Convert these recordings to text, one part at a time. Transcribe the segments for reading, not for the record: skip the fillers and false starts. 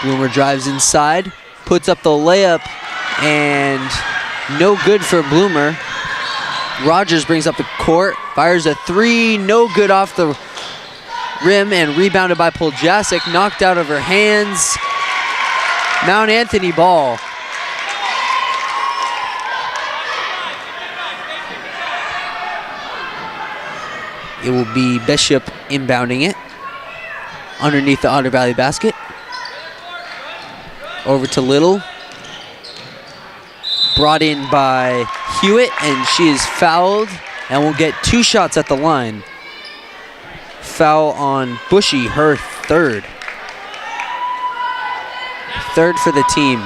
Bloomer drives inside, puts up the layup, and no good for Bloomer. Rogers brings up the court, fires a three, no good off the rim, and rebounded by Poljasic, knocked out of her hands. Mount Anthony ball. It will be Bishop inbounding it underneath the Otter Valley basket. Over to Little. Brought in by Hewitt, and she is fouled and will get 2 shots at the line. Foul on Bushy, her third. Third for the team.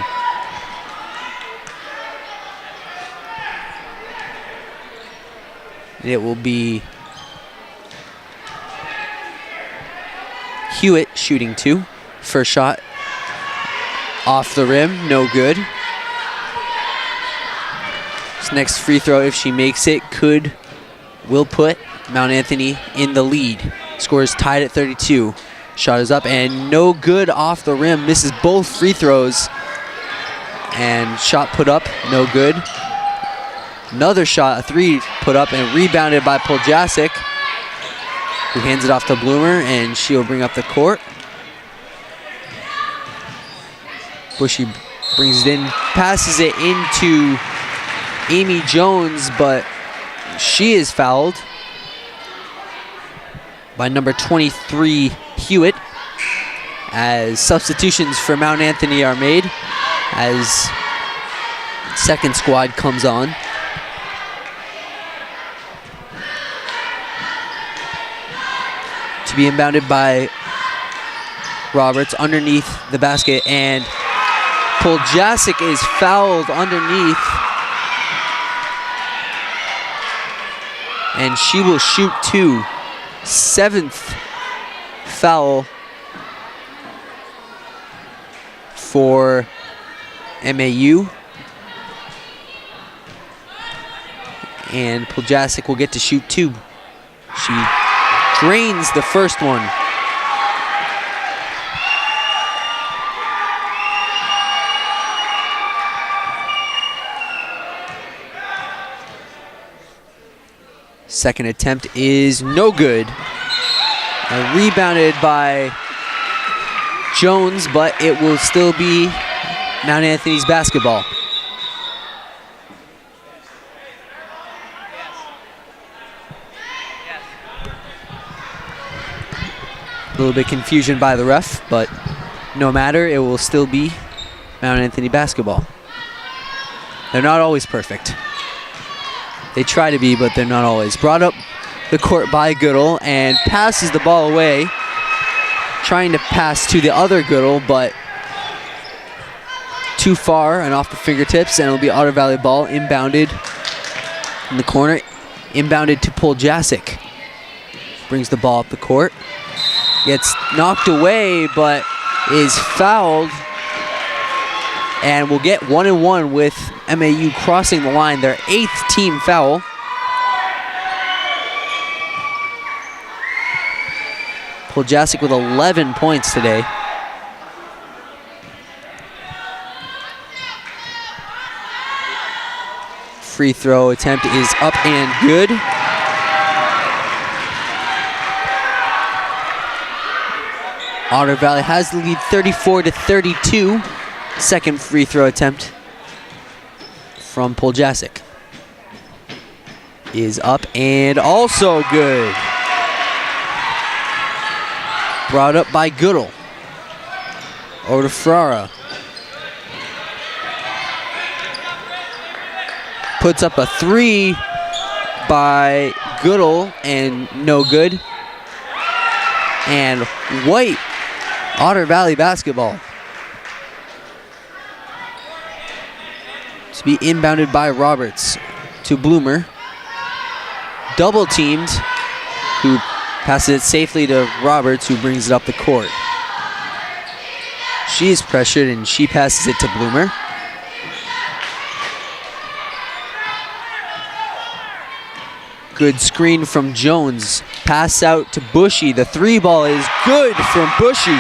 It will be Hewitt shooting 2. First shot off the rim, no good. This next free throw, if she makes it, will put Mount Anthony in the lead. Score is tied at 32. Shot is up and no good off the rim. Misses both free throws. And shot put up, no good. Another shot, a 3 put up and rebounded by Poljasic, who hands it off to Bloomer, and she'll bring up the court. Bushy brings it in, passes it into Amy Jones, but she is fouled by number 23, Hewitt, as substitutions for Mount Anthony are made as second squad comes on. To be inbounded by Roberts underneath the basket, and Poljasic is fouled underneath, and she will shoot 2. 7th foul for MAU. And Poljasic will get to shoot 2. She drains the first one. Second attempt is no good. Rebounded by Jones, but it will still be Mount Anthony's basketball. A little bit confusion by the ref, but no matter, it will still be Mount Anthony basketball. They're not always perfect. They try to be, but they're not always. Brought up the court by Goodall and passes the ball away. Trying to pass to the other Goodall, but too far and off the fingertips, and it'll be Otter Valley ball inbounded in the corner. Inbounded to Poljasic. Brings the ball up the court. Gets knocked away, but is fouled. And will get 1-and-1 with MAU crossing the line, their 8th team foul. Poljasic with 11 points today. Free throw attempt is up and good. Otter Valley has the lead 34-32. Second free throw attempt from Poljasic is up and also good. Brought up by Goodall. Over to Ferrara. Puts up a 3 by Goodall and no good. And White, Otter Valley basketball. To be inbounded by Roberts to Bloomer. Double teamed, who passes it safely to Roberts, who brings it up the court. She is pressured and she passes it to Bloomer. Good screen from Jones. Pass out to Bushy. The 3 ball is good from Bushy.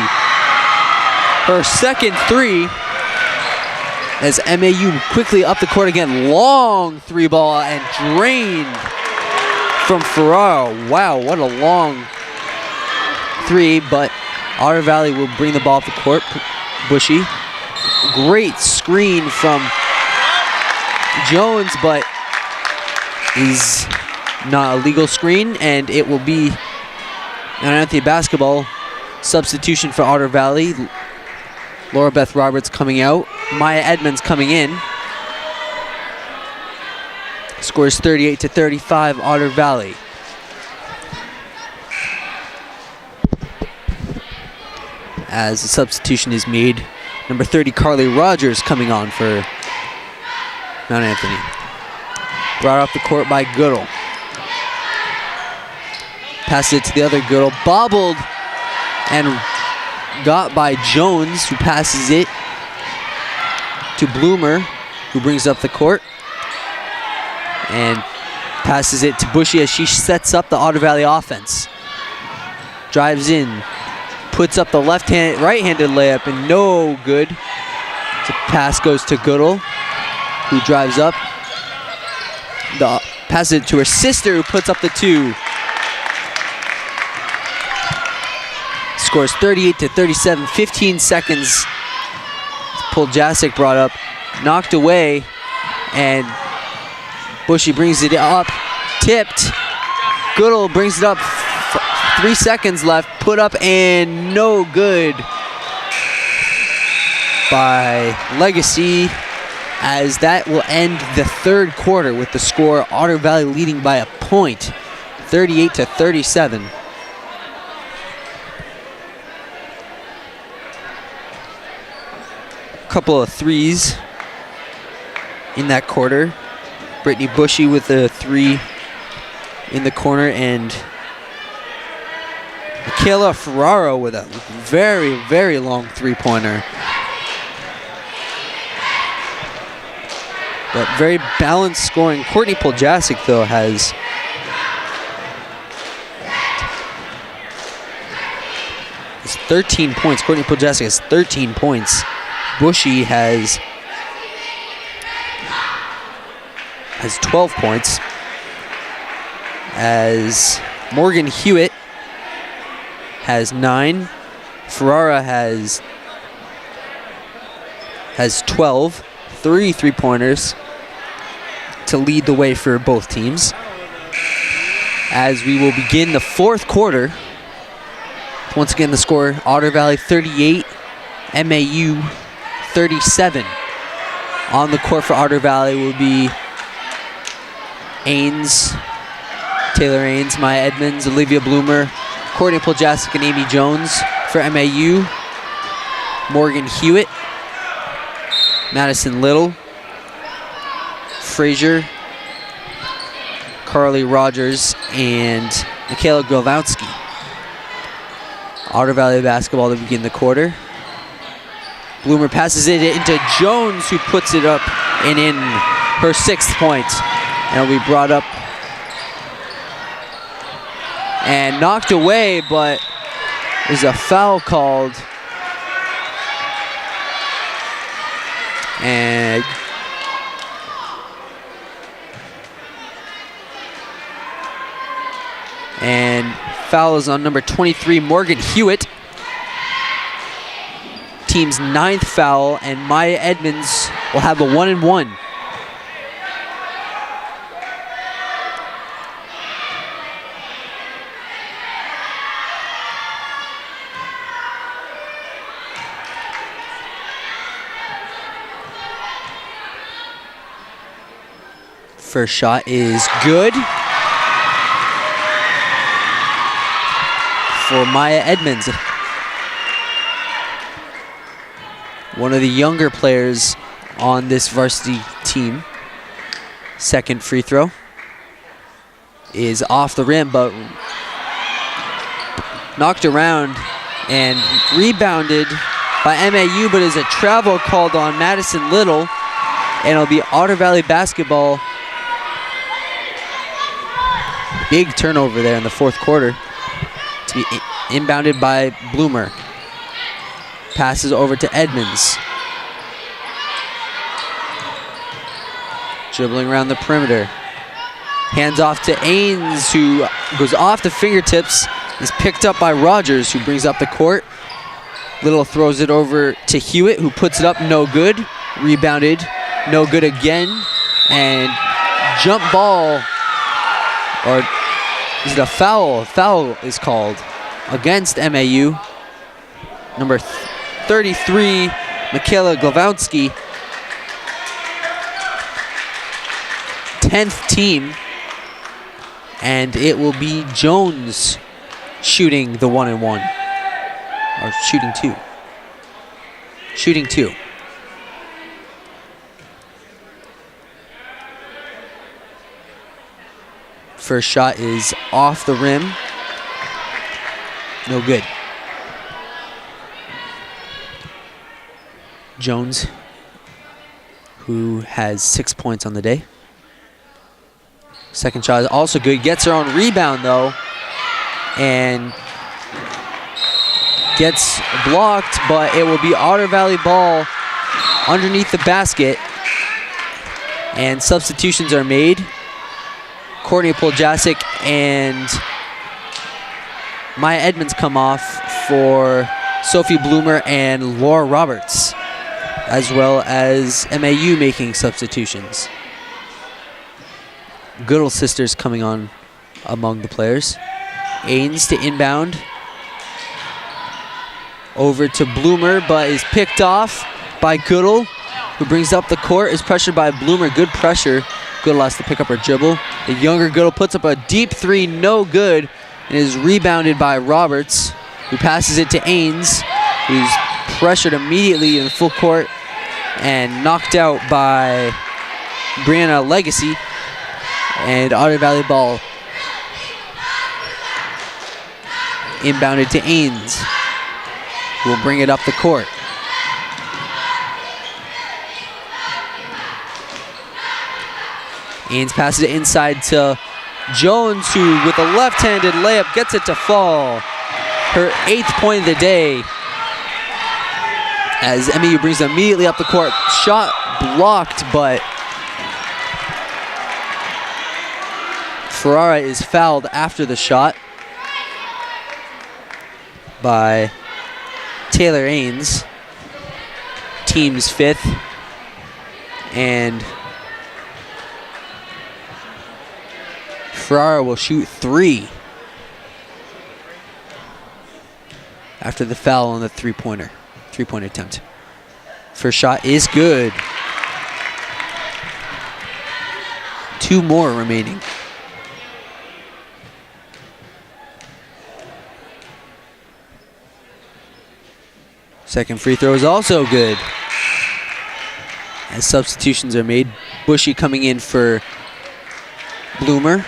her second three. As MAU quickly up the court again. Long three ball and drained from Ferraro. Wow, what a long three, but Otter Valley will bring the ball up the court. Bushy. Great screen from Jones, but is not a legal screen, and it will be an Anthony basketball substitution for Otter Valley. Laura Beth Roberts coming out. Maya Edmonds coming in. Scores 38-35, Otter Valley. As the substitution is made, number 30, Carly Rogers, coming on for Mount Anthony. Brought up the court by Goodall. Passed it to the other Goodall. Bobbled and got by Jones, who passes it to Bloomer, who brings up the court. And passes it to Bushy as she sets up the Otter Valley offense. Drives in. Puts up the right-handed layup, and no good. The pass goes to Goodall, who drives up. Passes it to her sister, who puts up the two. Scores 38-37, 15 seconds. Poljasic brought up, knocked away, and Bushy brings it up, tipped. Goodall brings it up, 3 seconds left, put up and no good by Legacy, as that will end the third quarter with the score Otter Valley leading by a point, 38-37. Couple of threes in that quarter. Brittany Bushy with a three in the corner, and Michaela Ferraro with a very, very long three-pointer. But very balanced scoring. Courtney Poljasic, though, has has 13 points. Courtney Poljasic has 13 points. Bushy has 12 points. As Morgan Hewitt has 9. Ferrara has 12. 3 three-pointers to lead the way for both teams. As we will begin the fourth quarter. Once again, the score, Otter Valley 38, MAU 37. On the court for Otter Valley will be Ains, Taylor Ains, Maya Edmonds, Olivia Bloomer, Courtney Poljasic, and Amy Jones. For MAU, Morgan Hewitt, Madison Little, Frazier, Carly Rogers, and Michaela Grovowski. Otter Valley basketball to begin the quarter. Bloomer passes it into Jones, who puts it up and in, her 6th point. And it'll be brought up and knocked away, but there's a foul called. And foul is on number 23, Morgan Hewitt. Team's 9th foul, and Maya Edmonds will have a 1-and-1. First shot is good for Maya Edmonds. One of the younger players on this varsity team. Second free throw is off the rim, but knocked around and rebounded by MAU, but is a travel called on Madison Little, and it'll be Otter Valley basketball. Big turnover there in the fourth quarter to be inbounded by Bloomer. Passes over to Edmonds. Dribbling around the perimeter. Hands off to Ains, who goes off the fingertips. Is picked up by Rogers, who brings up the court. Little throws it over to Hewitt, who puts it up, no good. Rebounded, no good again. And jump ball, or is it a foul? Foul is called against MAU. Number 33, Michaela Glavowski. 10th team. And it will be Jones shooting the 1-and-1. Or shooting two. Shooting two. First shot is off the rim. No good. Jones, who has 6 points on the day. Second shot is also good. Gets her own rebound, though. And gets blocked, but it will be Otter Valley ball underneath the basket. And substitutions are made. Courtney Poljasic and Maya Edmonds come off for Sophie Bloomer and Laura Roberts, as well as MAU making substitutions. Goodall sisters coming on among the players. Ains to inbound. Over to Bloomer, but is picked off by Goodall, who brings up the court, is pressured by Bloomer. Good pressure. Goodall has to pick up her dribble. The younger Goodall puts up a deep three, no good, and is rebounded by Roberts, who passes it to Ains, who's pressured immediately in full court and knocked out by Brianna Legacy. And Otter Valley ball inbounded to Ains, who will bring it up the court. Ains passes it inside to Jones, who with a left-handed layup gets it to fall. Her 8th point of the day, as MAU brings it immediately up the court. Shot blocked, but Ferrara is fouled after the shot by Taylor Ains, team's 5th, and Ferrara will shoot 3 after the foul on the three-point attempt. First shot is good. 2 more remaining. Second free throw is also good. As substitutions are made, Bushy coming in for Bloomer,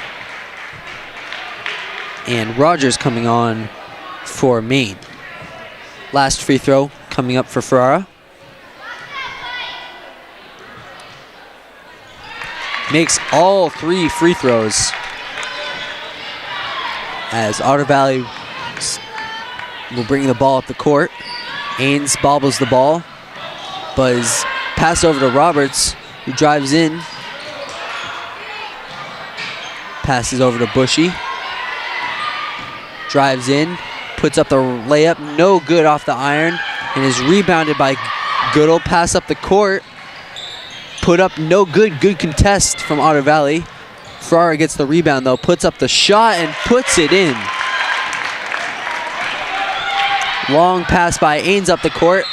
and Rogers coming on for Maine. Last free throw coming up for Ferrara. Makes all 3 free throws, as Otter Valley will bring the ball up the court. Ains bobbles the ball, but is passed over to Roberts, who drives in. Passes over to Bushy. Drives in, puts up the layup, no good off the iron, and is rebounded by Goodall. Pass up the court, put up no good. Good contest from Otter Valley. Ferrara gets the rebound though, puts up the shot and puts it in. Long pass by Ains up the court,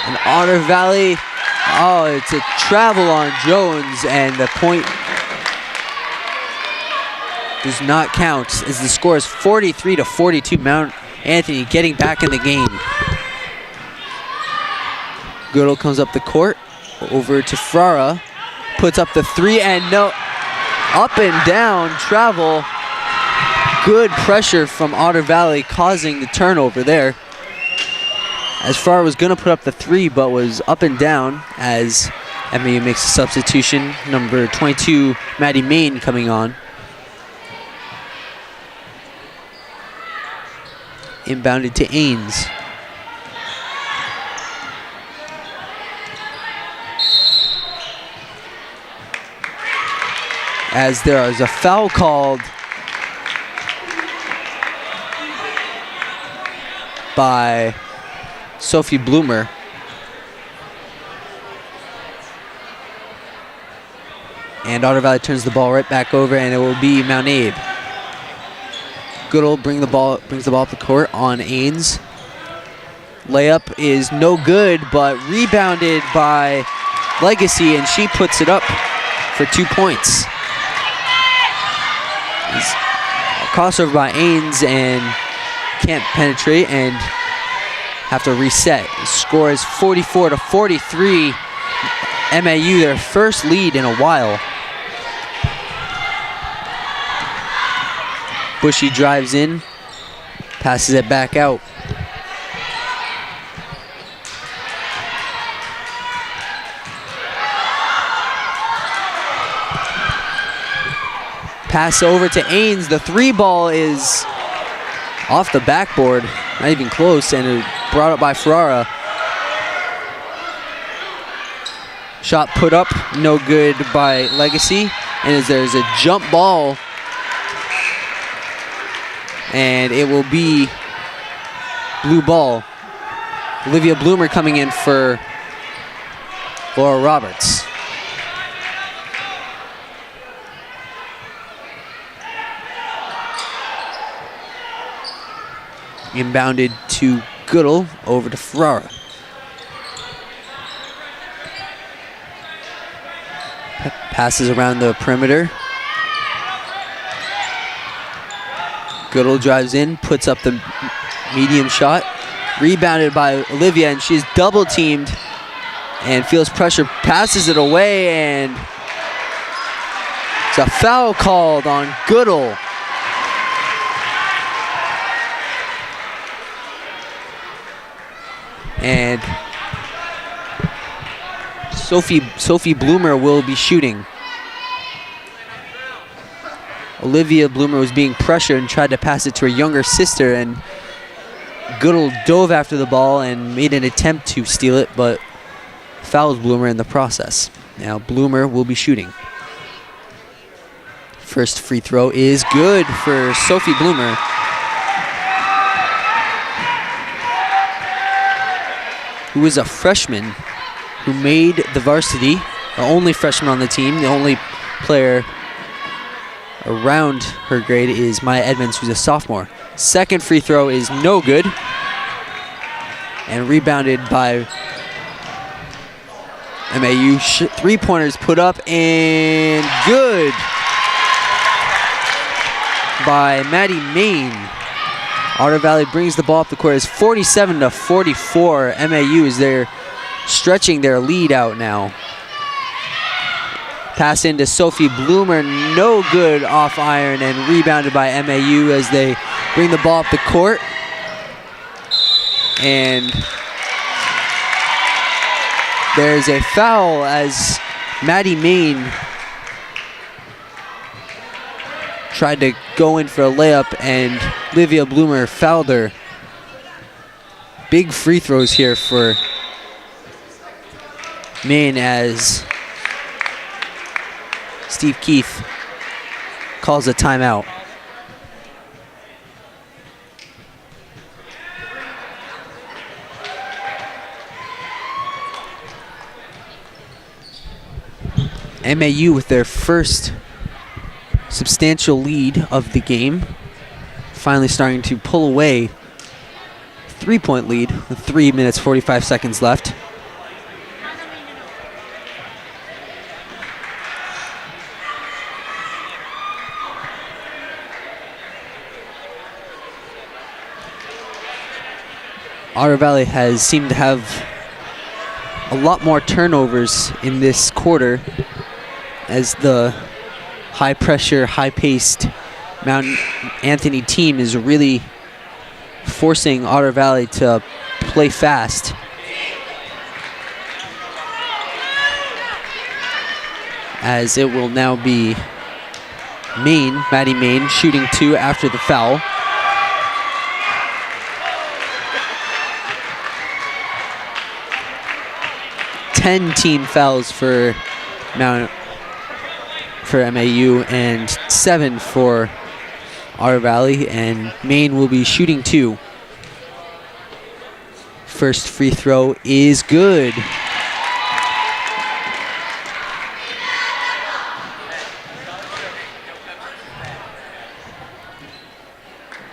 and Otter Valley, it's a travel on Jones, and the point does not count, as the score is 43-42. Mount Anthony getting back in the game. Goodall comes up the court, over to Ferrara, puts up the 3, and no, up and down travel. Good pressure from Otter Valley, causing the turnover there, as Ferrara was going to put up the 3, but was up and down as MAU makes a substitution. Number 22, Maddie Main, coming on. Inbounded to Ains. as there is a foul called by Sophie Bloomer. And Otter Valley turns the ball right back over, and it will be Mount Abe. Goodall brings the ball up the court on Ains. Layup is no good, but rebounded by Legacy, and she puts it up for 2 points. It's a crossover by Ains and can't penetrate and have to reset. The score is 44-43. MAU, their first lead in a while. Bushy drives in, passes it back out. Pass over to Ains. The 3 ball is off the backboard, not even close, and it brought up by Ferrara. Shot put up, no good by Legacy, and as there's a jump ball, and it will be blue ball. Olivia Bloomer coming in for Laura Roberts. Inbounded to Goodall, over to Ferrara. Passes around the perimeter. Goodall drives in, puts up the medium shot. Rebounded by Olivia, and she's double teamed and feels pressure, passes it away, and it's a foul called on Goodall. And Sophie Bloomer will be shooting. Olivia Bloomer was being pressured and tried to pass it to her younger sister, and Goodall dove after the ball and made an attempt to steal it, but fouls Bloomer in the process. Now Bloomer will be shooting. First free throw is good for Sophie Bloomer. Who is a freshman who made the varsity, the only freshman on the team. The only player around her grade is Maya Edmonds, who's a sophomore. Second free throw is no good, and rebounded by MAU. 3-pointers put up and good by Maddie Main. Otter Valley brings the ball up the court. It's 47-44. MAU is there stretching their lead out now. Pass into Sophie Bloomer, no good off iron, and rebounded by MAU as they bring the ball up the court. And there's a foul as Maddie Main tried to go in for a layup, and Olivia Bloomer fouled her. Big free throws here for Maine as Steve Keith calls a timeout. MAU with their first substantial lead of the game, finally starting to pull away. 3-point lead with 3 minutes 45 seconds left. Otter Valley has seemed to have a lot more turnovers in this quarter as the high-pressure, high-paced Mount Anthony team is really forcing Otter Valley to play fast. As it will now be Maddie Main, shooting 2 after the foul. Ten team fouls for for MAU and 7 for Otter Valley, and Maine will be shooting 2. First free throw is good.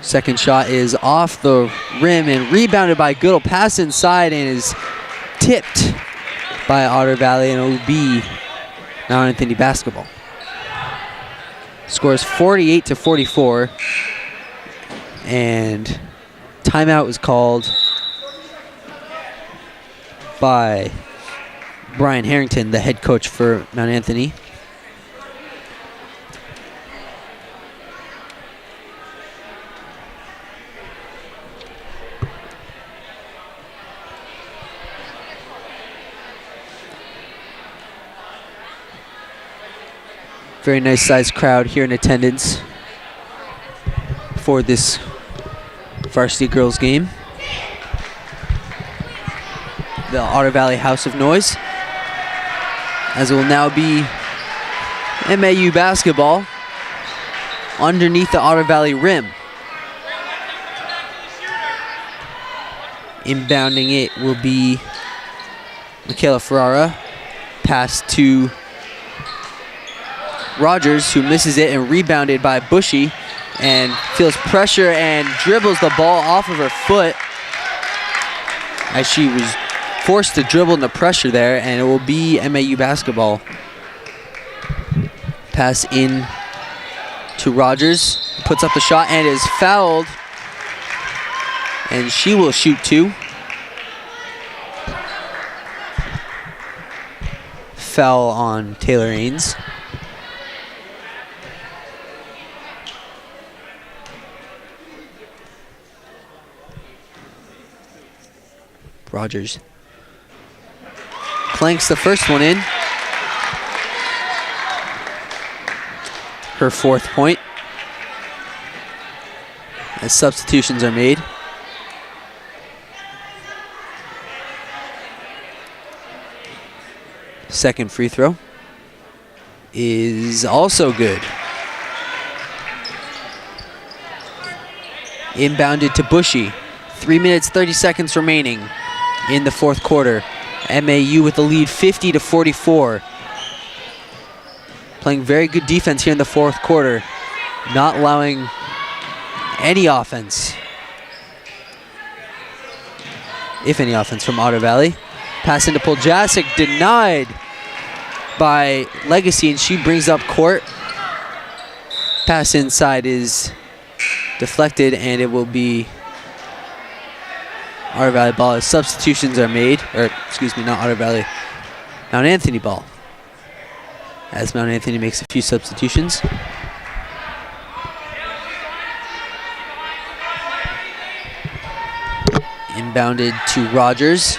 Second shot is off the rim and rebounded by Goodall. Pass inside and is tipped by Otter Valley, and it will be Mount Anthony basketball. Scores 48-44, and timeout was called by Brian Harrington, the head coach for Mount Anthony. Very nice sized crowd here in attendance for this varsity girls game. The Otter Valley House of Noise, as it will now be MAU basketball underneath the Otter Valley rim. Inbounding it will be Michaela Ferrara. Pass to Rogers, who misses it, and rebounded by Bushy, and feels pressure and dribbles the ball off of her foot as she was forced to dribble in the pressure there, and it will be MAU basketball. Pass in to Rogers, puts up the shot and is fouled, and she will shoot 2. Foul on Taylor Ains. Rogers clanks the first one in. Her 4th point. As substitutions are made. Second free throw is also good. Inbounded to Bushy. 3 minutes, 30 seconds remaining in the 4th quarter. MAU with the lead 50-44. Playing very good defense here in the 4th quarter. Not allowing any offense, if any offense, from Otter Valley. Pass into Poljasic, denied by Legacy, and she brings up court. Pass inside is deflected, and it will be Otter Valley ball as substitutions are made, or excuse me, not Otter Valley, Mount Anthony ball, as Mount Anthony makes a few substitutions. Inbounded to Rogers,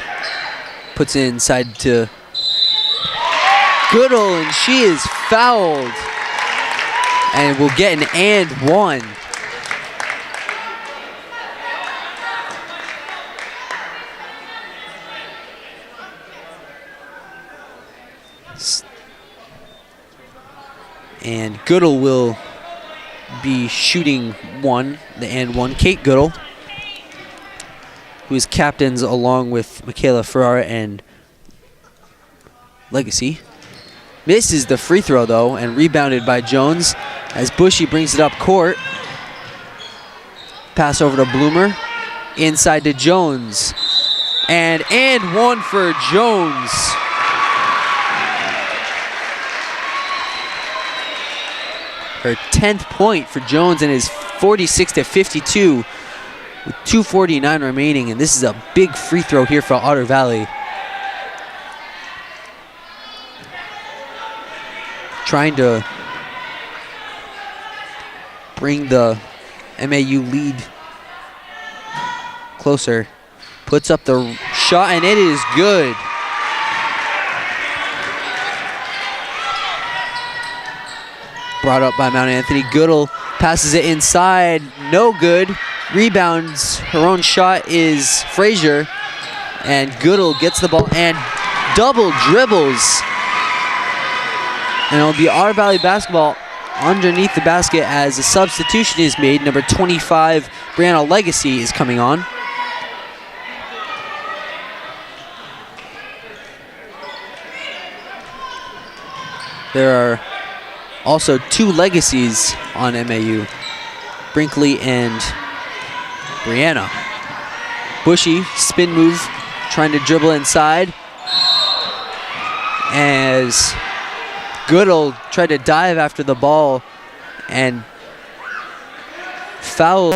puts it inside to Goodall, and she is fouled, and will get an and 1. And Goodall will be shooting 1, the and 1. Kate Goodall, who is captains along with Michaela Ferrara and Legacy. Misses the free throw though, and rebounded by Jones as Bushy brings it up court. Pass over to Bloomer, inside to Jones, and 1 for Jones. Her 10th point for Jones, and is 46-52 with 2:49 remaining, and this is a big free throw here for Otter Valley. Trying to bring the MAU lead closer. Puts up the shot, and it is good. Brought up by Mount Anthony. Goodall passes it inside, no good. Rebounds, her own shot is Frazier, and Goodall gets the ball and double dribbles And it'll be our Valley basketball underneath the basket as a substitution is made. Number 25, Brianna Legacy, is coming on. There are also 2 Legacies on MAU, Brinkley and Brianna. Bushy, spin move, trying to dribble inside. As Goodall tried to dive after the ball and foul